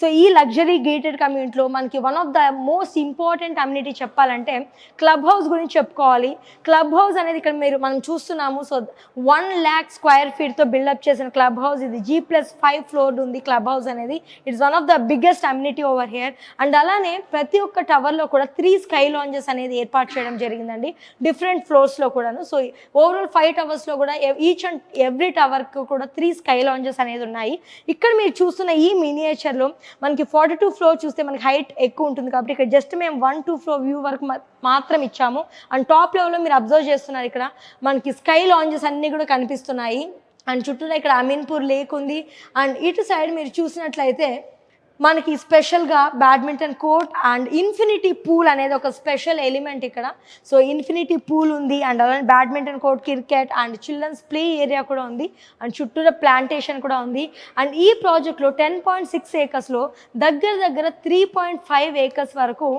So ఈ luxury gated కమ్యూనిటీలో మనకి one of the most important amenity చెప్పాలంటే క్లబ్ హౌస్ గురించి చెప్పుకోవాలి. క్లబ్ హౌస్ అనేది ఇక్కడ మనం చూస్తున్నాము. సో 1,00,000 స్క్వేర్ ఫీట్తో బిల్డప్ చేసిన క్లబ్ హౌస్ ఇది. G+5 ఫ్లోర్ ఉంది క్లబ్ హౌస్ అనేది. It's one of the biggest amenity over here. And అలానే ప్రతి ఒక్క టవర్లో కూడా 3 స్కై లాంజెస్ అనేది ఏర్పాటు చేయడం జరిగిందండి డిఫరెంట్ ఫ్లోర్స్లో కూడాను. సో ఓవరాల్ 5 టవర్స్లో కూడా ఈచ్ అండ్ ఎవ్రీ టవర్కు కూడా 3 స్కై లాంజెస్ అనేది ఉన్నాయి. ఇక్కడ మీరు చూస్తున్న ఈ మినియేచర్లో మనకి 42 ఫ్లోర్ చూస్తే మనకి హైట్ ఎక్కువ ఉంటుంది కాబట్టి ఇక్కడ జస్ట్ మేము 1-2 ఫ్లోర్ వ్యూ వరకు మాత్రం ఇచ్చాము. అండ్ టాప్ లెవెల్లో మీరు అబ్జర్వ్ చేస్తున్నారు ఇక్కడ మనకి స్కై లాంజెస్ అన్నీ కూడా కనిపిస్తున్నాయి. అండ్ చుట్టూరా ఇక్కడ అమీన్పూర్ లేక్ ఉంది. అండ్ ఇటు సైడ్ మీరు చూసినట్లయితే మనకి స్పెషల్గా badminton court and infinity pool అనేది ఒక స్పెషల్ ఎలిమెంట్ ఇక్కడ. సో ఇన్ఫినిటీ పూల్ ఉంది అండ్ అలానే badminton court, cricket and children's play area కూడా ఉంది. అండ్ చుట్టూరా ప్లాంటేషన్ కూడా ఉంది. అండ్ ఈ ప్రాజెక్ట్లో 10.6 ఏకర్స్లో దగ్గర 3.5 ఏకర్స్ వరకు